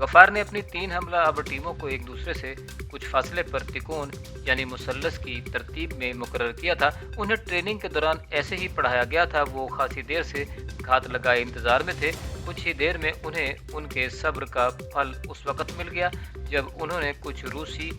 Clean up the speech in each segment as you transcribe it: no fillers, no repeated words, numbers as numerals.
गफ्फार ने अपनी 3 हमला आवर टीमों को एक दूसरे से कुछ फासले पर तिकोन यानी मुसल्लस की तरतीब में मुकर्रर किया था। उन्हें ट्रेनिंग के दौरान ऐसे ही पढ़ाया गया था। वो खासी देर से घात लगाए इंतजार में थे। कुछ ही देर में उन्हें उनके सब्र का फल उस वक्त मिल गया जब उन्होंने कुछ रूसी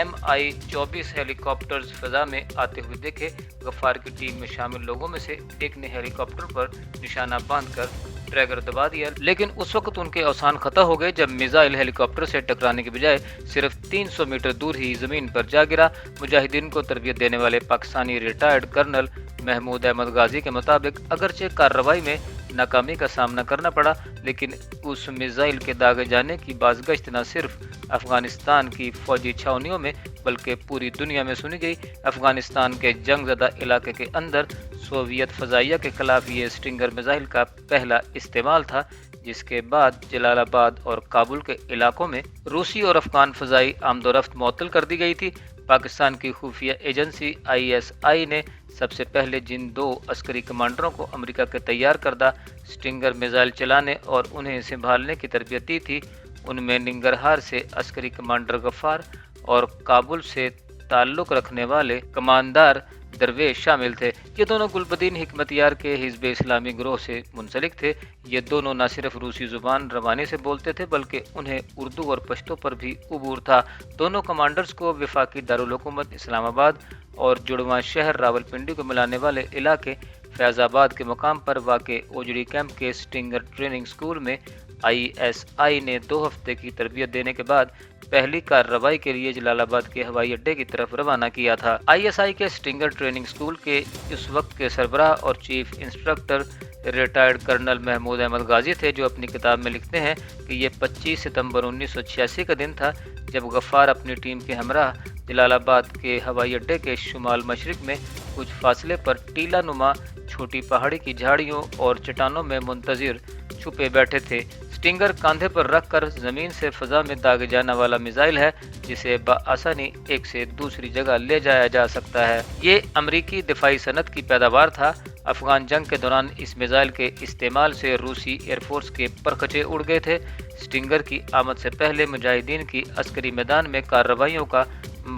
MI-24 हेलीकॉप्टर्स फिजा में आते हुए देखे। गफ्फार की टीम में शामिल लोगों में से एक ने हेलीकॉप्टर पर निशाना बांधकर ट्रैगर दबा दिया, लेकिन उस वक्त उनके औसान खता हो गए जब मिसाइल हेलीकॉप्टर से टकराने के बजाय सिर्फ 300 मीटर दूर ही जमीन पर जा गिरा। मुजाहिदीन को तरबियत देने वाले पाकिस्तानी रिटायर्ड कर्नल महमूद अहमद गाजी के मुताबिक अगरचे कार्रवाई में नाकामी का सामना करना पड़ा, लेकिन उस मिसाइल के दागे जाने की बाज़गश्त न सिर्फ अफगानिस्तान की फौजी छावनियों में बल्कि पूरी दुनिया में सुनी गई। अफगानिस्तान के जंगज़दा इलाके के अंदर सोवियत फ़ज़ाइया के खिलाफ ये स्टिंगर मिसाइल का पहला इस्तेमाल था, जिसके बाद जलालाबाद और काबुल के इलाकों में रूसी और अफगान फ़ज़ाई आमदोरफ्त मुअत्तल कर दी गई थी। पाकिस्तान की खुफिया एजेंसी ISI ने सबसे पहले जिन 2 अस्करी कमांडरों को अमेरिका के तैयार करदा स्टिंगर मिसाइल चलाने और उन्हें संभालने की तरबियत दी थी, उनमें निंगरहार से अस्करी कमांडर गफ्फार और काबुल से ताल्लुक़ रखने वाले कमांडर दरवेश शामिल थे। ये दोनों गुलबदीन हिकमतयार के हिज़्ब इस्लामी गिरोह से मुंसलिक थे। ये दोनों न सिर्फ रूसी ज़ुबान रवानी से बोलते थे बल्कि उन्हें उर्दू और पश्तो पर भी उबूर था। दोनों कमांडर्स को वफाकी दारुल हुकूमत इस्लामाबाद और जुड़वां शहर रावलपिंडी को मिलाने वाले इलाके फैज़ाबाद के मुकाम पर वाक़े ओजड़ी कैंप के स्टिंगर ट्रेनिंग स्कूल में ISI ने 2 हफ्ते की तरबियत देने के बाद पहली कार्रवाई के लिए जलालाबाद के हवाई अड्डे की तरफ रवाना किया था। ISI के स्टिंगर ट्रेनिंग स्कूल के इस वक्त के सरबराह और chief instructor retired colonel Mahmood Ahmed Ghazi थे, जो अपनी किताब में लिखते हैं कि ये 25 सितंबर 1986 का दिन था जब गफ्फार अपनी टीम के हमराह जलालाबाद के हवाई अड्डे के शुमाल मशरिक में कुछ फासले पर टीला नुमा छोटी पहाड़ी की झाड़ियों और चट्टानों में मुंतज़िर छुपे बैठे थे। स्टिंगर कांधे पर रखकर ज़मीन से फ़ज़ा में दागे जाने वाला मिसाइल है जिसे बआसानी एक से दूसरी जगह ले जाया जा सकता है। ये अमरीकी दिफाई सनत की पैदावार था। अफ़गान जंग के दौरान इस मिसाइल के इस्तेमाल से रूसी एयरफोर्स के परखचे उड़ गए थे। स्टिंगर की आमद से पहले मुजाहिदीन की अस्करी मैदान में कार्रवाइयों का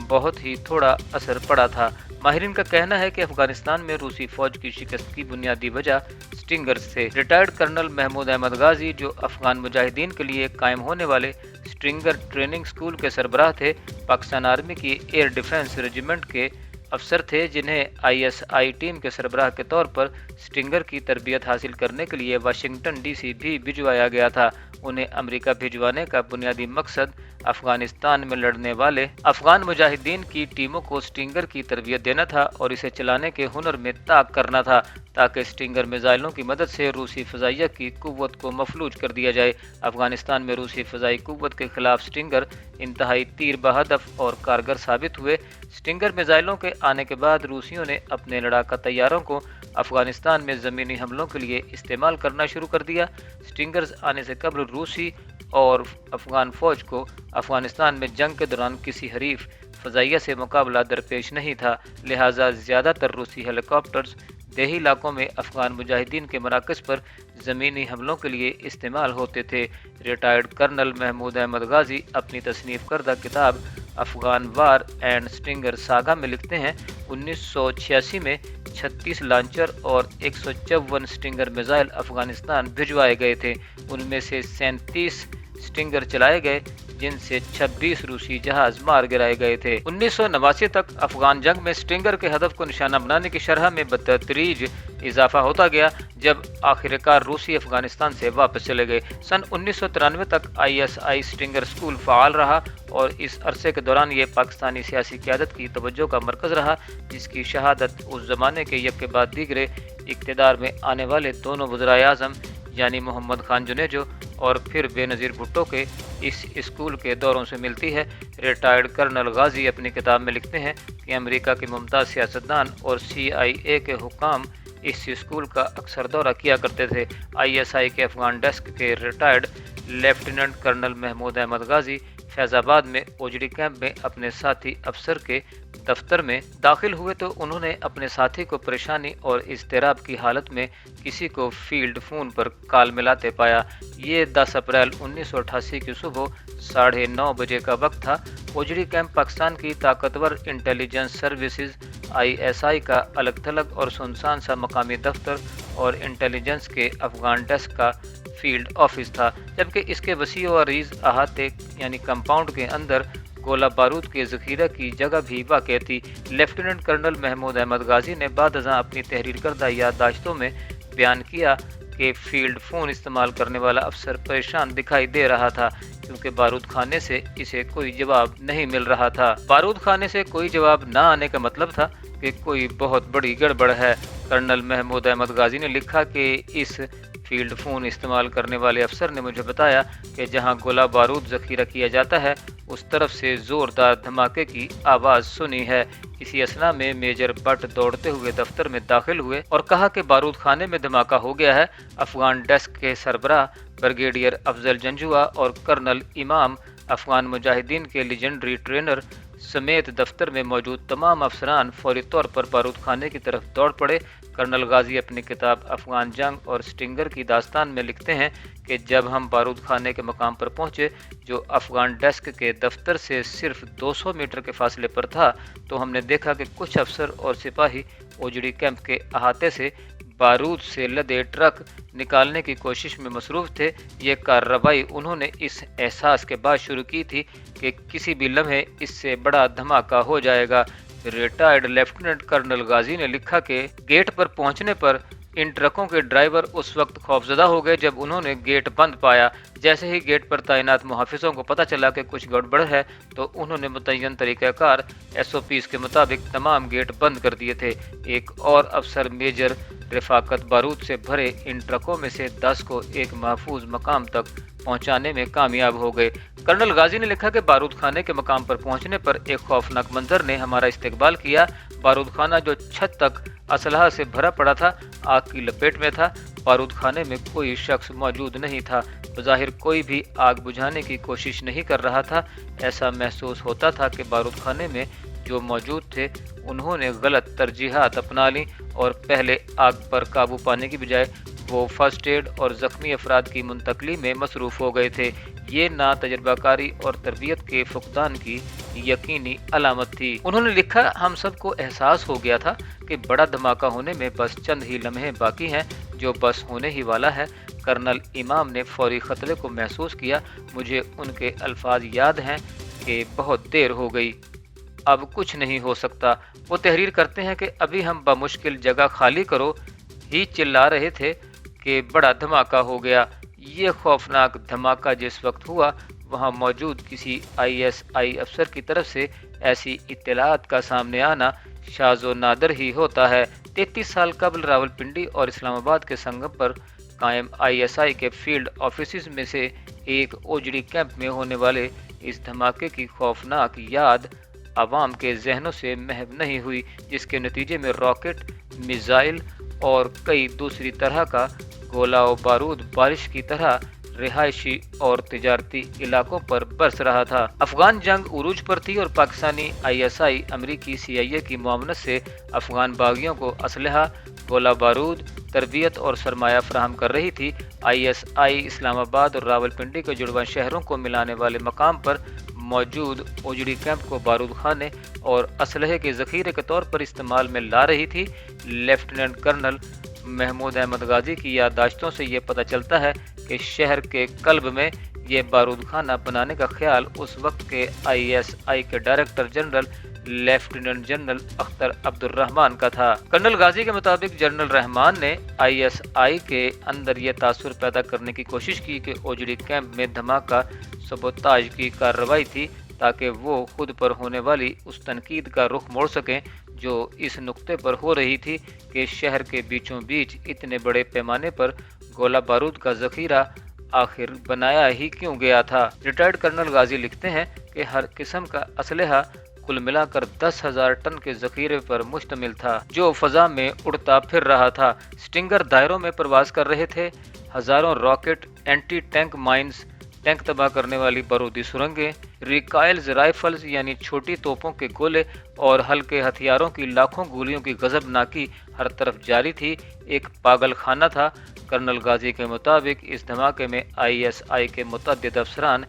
बहुत ही थोड़ा असर पड़ा था। माहिरीन का कहना है कि अफगानिस्तान में रूसी फौज की शिकस्त की बुनियादी वजह स्टिंगर्स थे। रिटायर्ड कर्नल महमूद अहमद गाजी, जो अफगान मुजाहिदीन के लिए कायम होने वाले स्टिंगर ट्रेनिंग स्कूल के सरबराह थे, पाकिस्तान आर्मी की एयर डिफेंस रेजिमेंट के अफसर थे, जिन्हें ISI टीम के सरबराह के तौर पर स्टिंगर की तरबियत हासिल करने के लिए वाशिंगटन DC भी भिजवाया गया था। उन्हें अमेरिका भिजवाने का बुनियादी मकसद अफगानिस्तान में लड़ने वाले अफगान मुजाहिदीन की टीमों को स्टिंगर की तरबियत देना था और इसे चलाने के हुनर में ताक करना था, ताकि स्टिंगर मिसाइलों की मदद से रूसी फ़ज़ाइया की कुव्वत को मफलूज कर दिया जाए। अफगानिस्तान में रूसी फ़ज़ाई कुव्वत के खिलाफ स्टिंगर इंतहाई तीर बहदफ और कारगर साबित हुए। स्टिंगर मिसाइलों के आने के बाद रूसियों ने अपने लड़ाका तैयारों को अफगानिस्तान में ज़मीनी हमलों के लिए इस्तेमाल करना शुरू कर दिया। स्टिंगर्स आने से कबल रूसी और अफगान फ़ौज को अफगानिस्तान में जंग के दौरान किसी हरीफ फ़ज़ाइया से मुकाबला दरपेश नहीं था, लिहाजा ज़्यादातर रूसी हेलीकॉप्टर्स देही इलाकों में अफगान मुजाहिदीन के मराकज़ पर ज़मीनी हमलों के लिए इस्तेमाल होते थे। रिटायर्ड कर्नल महमूद अहमद गाजी अपनी तसनीफ़ करदा किताब Afghan war and stinger saga में लिखते हैं, 1986 में 36 लांचर और 154 स्टिंगर मिसाइल अफगानिस्तान भिजवाए गए थे। उनमें से 37 स्टिंगर चलाए गए, जिनसे 26 रूसी जहाज मार गिराए गए थे। 1989 तक अफगान जंग में स्टिंगर के हदफ को निशाना बनाने की शरह में बतदरीज इजाफा होता गया, जब आखिरकार रूसी अफगानिस्तान से वापस चले गए। सन 1993 तक ISI स्टिंगर स्कूल फ़ाल रहा और इस अरसे के दौरान ये पाकिस्तानी सियासी क़यादत की तवज्जो का मरकज़ रहा, जिसकी शहादत उस ज़माने के यक के बाद दीगरे इक़्तिदार में आने वाले दोनों वज़राए आज़म यानी मोहम्मद खान जुनेजो और फिर बेनज़ीर भुट्टो के इस स्कूल के दौरों से मिलती है। रिटायर्ड कर्नल गाजी अपनी किताब में लिखते हैं कि अमेरिका के मुमताज़ सियासतदान और CIA के हुकाम इस स्कूल का अक्सर दौरा किया करते थे। ISI के अफगान डेस्क के retired lieutenant colonel Mahmood Ahmed Ghazi Faizabad में ओजड़ी कैंप में अपने साथी अफसर के दफ्तर में दाखिल हुए तो उन्होंने अपने साथी को परेशानी और इज़्तिराब की हालत में किसी को फील्ड फ़ोन पर कॉल मिलाते पाया। ये 10 अप्रैल 1988 की सुबह 9:30 बजे का वक्त था। ओजड़ी कैंप पाकिस्तान की ताकतवर इंटेलिजेंस सर्विसेज ISI का अलग थलग और सुनसान सा मकामी दफ्तर और इंटेलिजेंस के अफगान डेस्क का फील्ड ऑफिस था, जबकि इसके वसी और अरीज अहाते यानी कंपाउंड के अंदर गोला बारूद के ज़ख़ीरा की जगह भी वाक़ थी। लेफ्टिनेंट कर्नल महमूद अहमद गाजी ने बादअज़ां अपनी तहरीर करदा याददाश्तों में बयान किया कि फील्ड फ़ोन इस्तेमाल करने वाला अफसर परेशान दिखाई दे रहा था क्योंकि बारूद खाने से इसे कोई जवाब नहीं मिल रहा था। बारूद खाने से कोई जवाब न आने का मतलब था कि कोई बहुत बड़ी गड़बड़ है। कर्नल महमूद अहमद गाजी ने लिखा कि इस फील्ड फ़ोन इस्तेमाल करने वाले अफसर ने मुझे बताया कि जहां गोला बारूद ज़ख़ीरा किया जाता है उस तरफ से ज़ोरदार धमाके की आवाज़ सुनी है। इसी असना में मेजर बट दौड़ते हुए दफ्तर में दाखिल हुए और कहा कि बारूद खाने में धमाका हो गया है। अफगान डेस्क के सरबराह ब्रिगेडियर अफजल जंजुआ और कर्नल इमाम अफगान मुजाहिदीन के लीजेंडरी ट्रेनर समेत दफ्तर में मौजूद तमाम अफसरान फौरी तौर पर बारूद खाने की तरफ दौड़ पड़े। कर्नल गाजी अपनी किताब अफगान जंग और स्टिंगर की दास्तान में लिखते हैं कि जब हम बारूद खाने के मकाम पर पहुंचे, जो अफगान डेस्क के दफ्तर से सिर्फ 200 मीटर के फासले पर था, तो हमने देखा कि कुछ अफसर और सिपाही ओजड़ी कैंप के अहाते से बारूद से लदे ट्रक निकालने की कोशिश में मसरूफ़ थे। ये कार्रवाई उन्होंने इस एहसास के बाद शुरू की थी कि किसी भी लम्हे इससे बड़ा धमाका हो जाएगा। रिटायर्ड लेफ्टिनेंट कर्नल गाजी ने लिखा कि गेट पर पहुंचने पर इन ट्रकों के ड्राइवर उस वक्त खौफजदा हो गए जब उन्होंने गेट बंद पाया। जैसे ही गेट पर तैनात मुहाफिजों को पता चला कि कुछ गड़बड़ है तो उन्होंने मुतय्यन तरीक़ाकार SOPs के मुताबिक तमाम गेट बंद कर दिए थे। एक और अफसर मेजर रफाकत बारूद से भरे इन ट्रकों में से 10 को एक महफूज मकाम तक पहुंचाने में कामयाब हो गए। कर्नल गाजी ने लिखा कि बारूद खाने के मकाम पर पहुंचने पर एक खौफनाक मंजर ने हमारा इस्तकबाल किया। बारूद खाना जो छत तक असलहा से भरा पड़ा था, आग की लपेट में था। बारूद खाने में कोई शख्स मौजूद नहीं था। बज़ाहिर कोई भी आग बुझाने की कोशिश नहीं कर रहा था। ऐसा महसूस होता था कि बारूद खाने में जो मौजूद थे उन्होंने गलत तरजीहात अपना ली और पहले आग पर काबू पाने की बजाय वो फर्स्ट एड और ज़ख्मी अफराद की मुंतकली में मसरूफ़ हो गए थे। ये ना तजर्बाकारी और तरबियत के फुकदान की यकीनी अलामत थी। उन्होंने लिखा, हम सबको एहसास हो गया था कि बड़ा धमाका होने में बस चंद ही लम्हे बाकी हैं, जो बस होने ही वाला है। कर्नल इमाम ने फौरी खतरे को महसूस किया। मुझे उनके अल्फाज याद हैं कि बहुत देर हो गई, अब कुछ नहीं हो सकता। वो तहरीर करते हैं कि अभी हम बमुश्किल जगह खाली करो ही चिल्ला रहे थे कि बड़ा धमाका हो गया। ये खौफनाक धमाका जिस वक्त हुआ, वहाँ मौजूद किसी ISI अफसर की तरफ से ऐसी इत्तलात का सामने आना शाज़ो नादर ही होता है। 33 साल कबल रावलपिंडी और इस्लामाबाद के संगम पर कायम ISI के फील्ड ऑफिस में से एक ओजड़ी कैंप में होने वाले इस धमाके की खौफनाक याद आवाम के जहनों से महव नहीं हुई, जिसके नतीजे में रॉकेट, मिसाइल और कई दूसरी तरह का गोला और बारूद बारिश की तरह रिहायशी और तिजारती इलाकों पर बरस रहा था। अफगान जंग उरूज पर थी और पाकिस्तानी ISI अमरीकी CIA की मुआवनत से अफगान बागियों को असलहा, गोला बारूद, तरबियत और सरमाया फराहम कर रही थी। ISI इस्लामाबाद और रावलपिंडी के जुड़वा शहरों को मिलाने वाले मकाम पर मौजूद ओजड़ी कैंप को बारूद खाने और असलहे के ज़ख़ीरे के तौर पर इस्तेमाल में ला रही थी। लेफ्टिनेंट कर्नल महमूद अहमद गाजी की याददाश्तों से ये पता चलता है कि शहर के कल्ब में ये बारूद खाना बनाने का ख्याल उस वक्त के ISI के director general lieutenant general Akhtar Abdurrahman का था। कर्नल गाजी के मुताबिक जनरल रहमान ने ISI के अंदर ये तासुर पैदा करने की कोशिश की कि ओजड़ी कैंप में धमाका सबोताज की कार्रवाई थी, ताकि वो खुद पर होने वाली उस तनकीद का रुख मोड़ सकें जो इस नुक्ते पर हो रही थी कि शहर के बीचों बीच इतने बड़े पैमाने पर गोला बारूद का ज़ख़ीरा आखिर बनाया ही क्यों गया था। रिटायर्ड कर्नल गाजी लिखते हैं कि हर किस्म का असलहा कुल मिलाकर 10,000 टन के ज़ख़ीरे पर मुश्तमिल था, जो फ़ज़ा में उड़ता फिर रहा था। स्टिंगर दायरों में प्रवास कर रहे थे। हज़ारों rocket, anti tank mines, tank तबाह करने वाली बारूदी सुरंगें, रिकाइल्स राइफल्स यानी छोटी तोपों के गोले और हल्के हथियारों की लाखों गोलियों की गजबनाकी हर तरफ जारी थी। एक पागल खाना था। कर्नल गाजी के मुताबिक इस धमाके में आईएसआई के मुतअद्दिद अफसरान,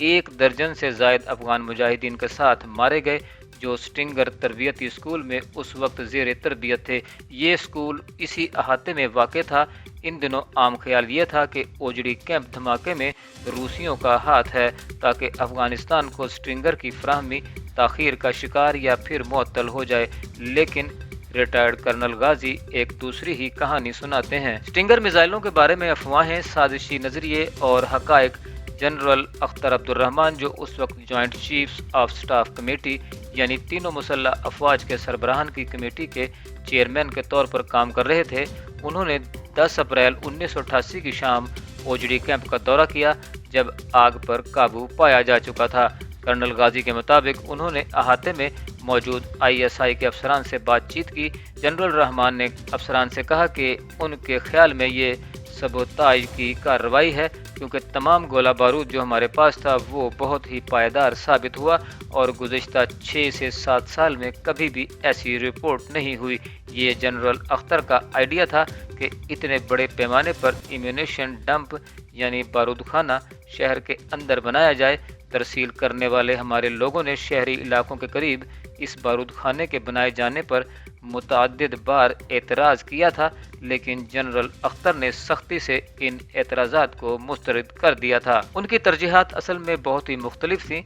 1 दर्जन से जायद अफगान मुजाहिदीन के साथ मारे गए जो स्टिंगर तरबियती स्कूल में उस वक्त ज़ेर तरबियत थे। ये स्कूल इसी अहाते में वाक़ था। इन दिनों आम ख्याल ये था कि ओजड़ी कैंप धमाके में रूसियों का हाथ है ताकि अफगानिस्तान को स्टिंगर की फराहमी ताख़ीर का शिकार या फिर मुअत्तल हो जाए। लेकिन रिटायर्ड कर्नल गाजी एक दूसरी ही कहानी सुनाते हैं। स्टिंगर मिसाइलों के बारे में अफवाहें, साजिशी नजरिए और हकायक जनरल अख्तर अब्दुर्रहमान, जो उस वक्त joint chiefs of staff committee यानी तीनों मुसल्लह अफवाज के सरबराहान की कमेटी के चेयरमैन के तौर पर काम कर रहे थे, उन्होंने 10 अप्रैल 1988 की शाम ओजड़ी कैंप का दौरा किया जब आग पर काबू पाया जा चुका था। कर्नल गाजी के मुताबिक उन्होंने अहाते में मौजूद आईएसआई के अफसरान से बातचीत की। जनरल रहमान ने अफसरान से कहा कि उनके ख्याल में ये सबोताज की कार्रवाई है क्योंकि तमाम गोला बारूद जो हमारे पास था वो बहुत ही पायदार साबित हुआ और गुज़िश्ता 6 से 7 साल में कभी भी ऐसी रिपोर्ट नहीं हुई। ये जनरल अख्तर का आइडिया था कि इतने बड़े पैमाने पर इम्यूनेशन डंप यानी बारूद खाना शहर के अंदर बनाया जाए। तरसील करने वाले हमारे लोगों ने शहरी इलाकों के करीब इस बारूद खाने के बनाए जाने पर मुतअद्दिद बार एतराज़ किया था, लेकिन जनरल अख्तर ने सख्ती से इन एतराज़ात को मुस्तरद कर दिया था। उनकी तरजीहात असल में बहुत ही मुख्तलिफ थीं।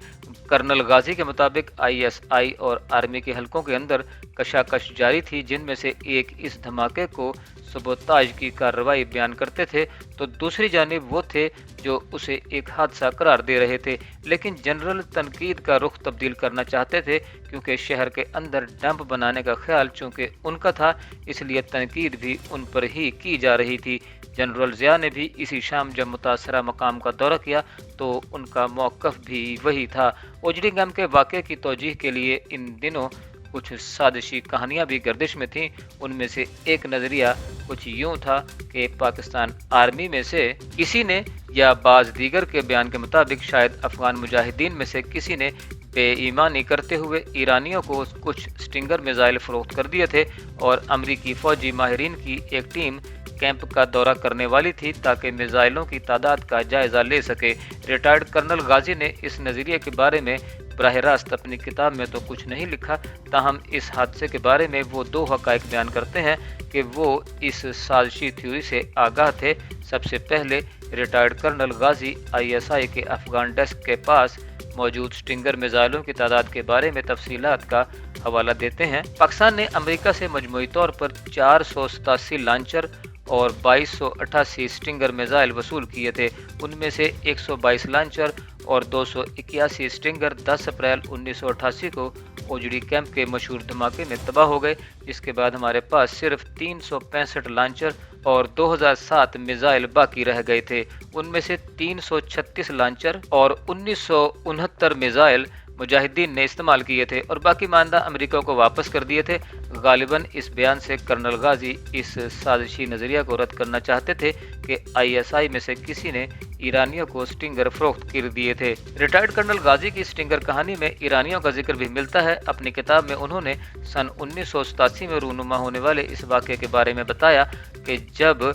कर्नल गाजी के मुताबिक आईएसआई और आर्मी के हलकों के अंदर कशाकश जारी थी, जिनमें से एक इस धमाके को सबोताज की कार्रवाई बयान करते थे तो दूसरी जानिब वो थे जो उसे एक हादसा करार दे रहे थे। लेकिन जनरल तनकीद का रुख तब्दील करना चाहते थे क्योंकि शहर के अंदर डंप बनाने का ख्याल चूँकि उनका था, इसलिए तनकीद भी उन पर ही की जा रही थी। जनरल ज़िया ने भी इसी शाम जब मुतासरा मकाम का दौरा किया तो उनका मौक़िफ़ भी वही था। ओजड़ी कैंप के वाक़े की तौजीह के लिए इन दिनों कुछ साजिशी कहानियां भी गर्दिश में थीं। उनमें से एक नज़रिया कुछ यूं था कि पाकिस्तान आर्मी में से किसी ने या बाज़ दीगर के बयान के मुताबिक शायद अफ़गान मुजाहिदीन में से किसी ने बेईमानी करते हुए ईरानियों को कुछ स्टिंगर मिसाइल फ़रोख्त कर दिए थे और अमरीकी फ़ौजी माहिरीन की एक टीम कैंप का दौरा करने वाली थी ताकि मिसाइलों की तादाद का जायज़ा ले सके। रिटायर्ड कर्नल गाजी ने इस नज़रिए के बारे में बराह रास्त अपनी किताब में तो कुछ नहीं लिखा, ताहम इस हादसे के बारे में वो 2 हक़ाइक़ बयान करते हैं कि वो इस साजिशी थ्योरी से आगाह थे। सबसे पहले रिटायर्ड कर्नल गाजी आईएसआई के अफ़गान डेस्क के पास मौजूद स्टिंगर मिसाइलों की तादाद के बारे में तफसीलात का हवाला देते हैं। पाकिस्तान ने अमेरिका से मजमूई तौर पर 487 लांचर और 2288 स्टिंगर मिसाइल वसूल किए थे। उनमें से 122 लांचर और 281 स्टिंगर 10 अप्रैल 1988 को ओजड़ी कैंप के मशहूर धमाके में तबाह हो गए, जिसके बाद हमारे पास सिर्फ 365 लांचर और 2007 मिसाइल बाकी रह गए थे। उनमें से 336 लांचर और 1969 मिसाइल मुजाहिदीन ने इस्तेमाल किए थे और बाकी मानदा अमेरिका को वापस कर दिए थे। गालिबन इस बयान से कर्नल गाजी इस साजिशी नज़रिया को रद्द करना चाहते थे कि आईएसआई में से किसी ने ईरानियों को स्टिंगर फरोख्त कर दिए थे। रिटायर्ड कर्नल गाजी की स्टिंगर कहानी में ईरानियों का जिक्र भी मिलता है। अपनी किताब में उन्होंने सन 1987 में रूनुमा होने वाले इस वाक़े के बारे में बताया कि जब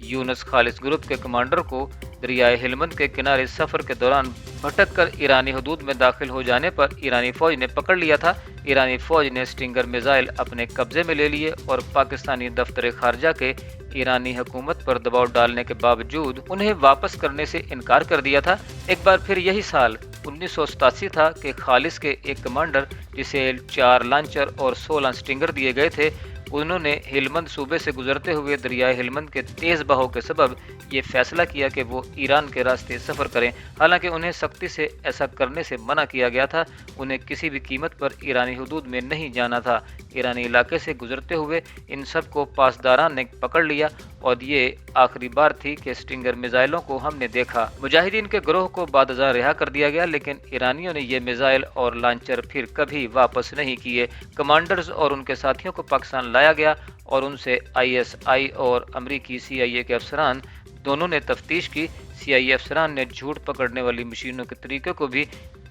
यूनुस खालिस ग्रुप के कमांडर को दरियाए हिलमंद के किनारे सफ़र के दौरान भटक कर ईरानी हदूद में दाखिल हो जाने पर ईरानी फ़ौज ने पकड़ लिया था। ईरानी फ़ौज ने स्टिंगर मिसाइल अपने कब्ज़े में ले लिए और पाकिस्तानी दफ्तर खारजा के ईरानी हुकूमत पर दबाव डालने के बावजूद उन्हें वापस करने से इनकार कर दिया था। एक बार फिर यही साल 1987 था कि खालिस के एक कमांडर जिसे 4 लांचर और 16 स्टिंगर दिए गए थे, उन्होंने हिलमंद सूबे से गुजरते हुए दरियाए हिलमंद के तेज़ बहाव के सबब ये फैसला किया कि वो ईरान के रास्ते सफ़र करें। हालांकि उन्हें सख्ती से ऐसा करने से मना किया गया था। उन्हें किसी भी कीमत पर ईरानी हुदूद में नहीं जाना था। ईरानी इलाके से गुजरते हुए इन सब को पासदारान ने पकड़ लिया और ये आखिरी बार थी कि स्टिंगर मिसाइलों को हमने देखा। मुजाहिदीन के ग्रोह को बादज़ा रिहा कर दिया गया, लेकिन ईरानियों ने ये मिसाइल और लांचर फिर कभी वापस नहीं किए। कमांडर्स और उनके साथियों को पाकिस्तान लाया गया और उनसे आईएसआई और अमरीकी CIA के अफसरान दोनों ने तफ्तीश की। CIA अफसरान ने झूठ पकड़ने वाली मशीनों के तरीके को भी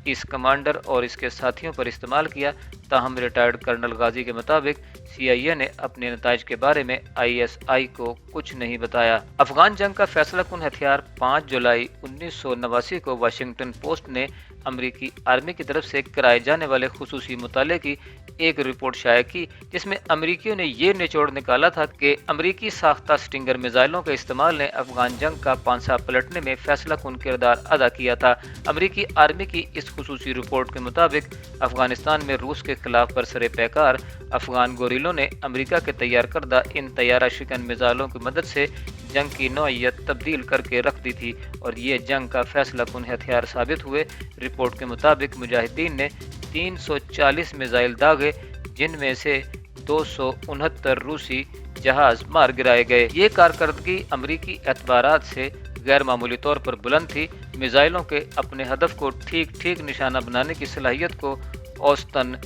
इस कमांडर और इसके साथियों पर इस्तेमाल किया। ताहम रिटायर्ड कर्नल गाजी के मुताबिक CIA ने अपने नताइज के बारे में ISI को कुछ नहीं बताया। अफगान जंग का फैसला कुन हथियार 5 जुलाई 1989 को वाशिंगटन पोस्ट ने अमेरिकी आर्मी की तरफ से कराए जाने वाले खुसूसी मुताले की एक रिपोर्ट शाया की, जिसमें अमेरिकियों ने ये निचोड़ निकाला था कि अमेरिकी साख्ता स्टिंगर मिसाइलों के इस्तेमाल ने अफगान जंग का पांसा पलटने में फैसला कुन किरदार अदा किया था। अमेरिकी आर्मी की इस खुसूसी रिपोर्ट के मुताबिक अफगानिस्तान में रूस के खिलाफ बरसरे पैकार अफगान गोरिलों ने अमेरिका के तैयार करदा इन तैयारा शिकन मिसाइलों की मदद से जंग की नौइयत तब्दील करके रख दी थी और ये जंग का फैसला कुन हथियार साबित हुए। रिपोर्ट के मुताबिक मुजाहिदीन ने 340 मिसाइल दागे, जिनमें से 269 रूसी जहाज मार गिराए गए। ये कारकर्दगी अमरीकी एतबारात से गैर मामूली तौर पर बुलंद थी। मिसाइलों के अपने हदफ को ठीक ठीक निशाना बनाने की सलाहियत को औसतन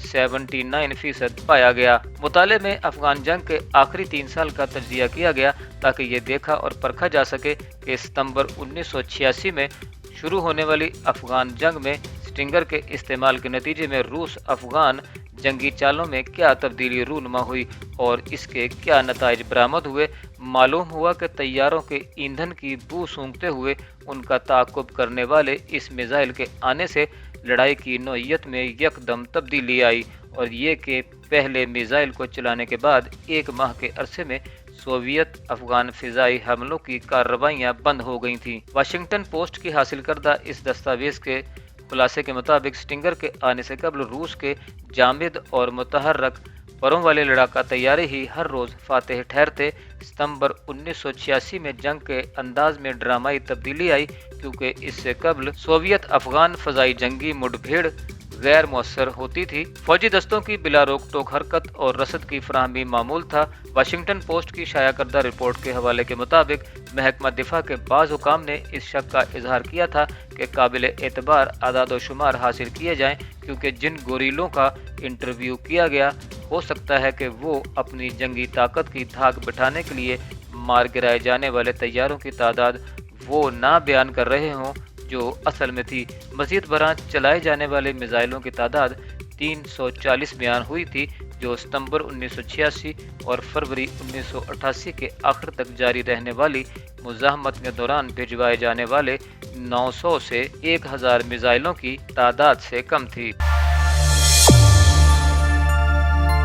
79% पाया गया। मुताले में अफगान जंग के आखिरी 3 साल का तजिया किया गया ताकि ये देखा और परखा जा सके कि सितंबर 1986 में शुरू होने वाली अफगान जंग में स्टिंगर के इस्तेमाल के नतीजे में रूस अफगान जंगी चालों में क्या तब्दीली रूनुमा हुई और इसके क्या नताइज बरामद हुए। मालूम हुआ कि तैयारों के ईंधन की बू सूंघते हुए उनका ताक़ुब करने वाले इस मिसाइल के आने से लड़ाई की नौइयत में यकदम तब्दीली आई और ये कि पहले मिसाइल को चलाने के बाद 1 माह के अरसे में सोवियत अफगान फिजाई हमलों की कार्रवाइयाँ बंद हो गई थीं। वाशिंगटन पोस्ट की हासिल करदा इस दस्तावेज के खुलासे के मुताबिक स्टिंगर के आने से कबल रूस के जामिद और मुतहर्रक परों वाले लड़ाका तैयारे ही हर रोज़ फातेह ठहरते। सितंबर 1986 में जंग के अंदाज में ड्रामाई तब्दीली आई, क्योंकि इससे कबल सोवियत अफगान फ़ज़ाई जंगी मुठभेड़ गैर मौसर होती थी। फौजी दस्तों की बिला रोक टोक हरकत और रसद की फराहमी मामूल था। वाशिंगटन पोस्ट की शाया करदा रिपोर्ट के हवाले के मुताबिक महकमा दिफा के बाज़ हुकाम ने इस शक का इजहार किया था कि काबिल एतबार आदाद व शुमार हासिल किए जाएं, क्योंकि जिन गोरीलों का इंटरव्यू किया गया हो सकता है कि वो अपनी जंगी ताकत की धाक बिठाने के लिए मार गिराए जाने वाले तैयारों की तादाद वो ना बयान कर रहे हों जो असल में थी। मज़ीद बरां चलाए जाने वाले मिसाइलों की तादाद 340 बयान हुई थी, जो सितंबर 1986 और फरवरी 1988 के आखिर तक जारी रहने वाली मुज़ाहमत के दौरान भिजवाए जाने वाले 900 से 1000 मिसाइलों की तादाद से कम थी।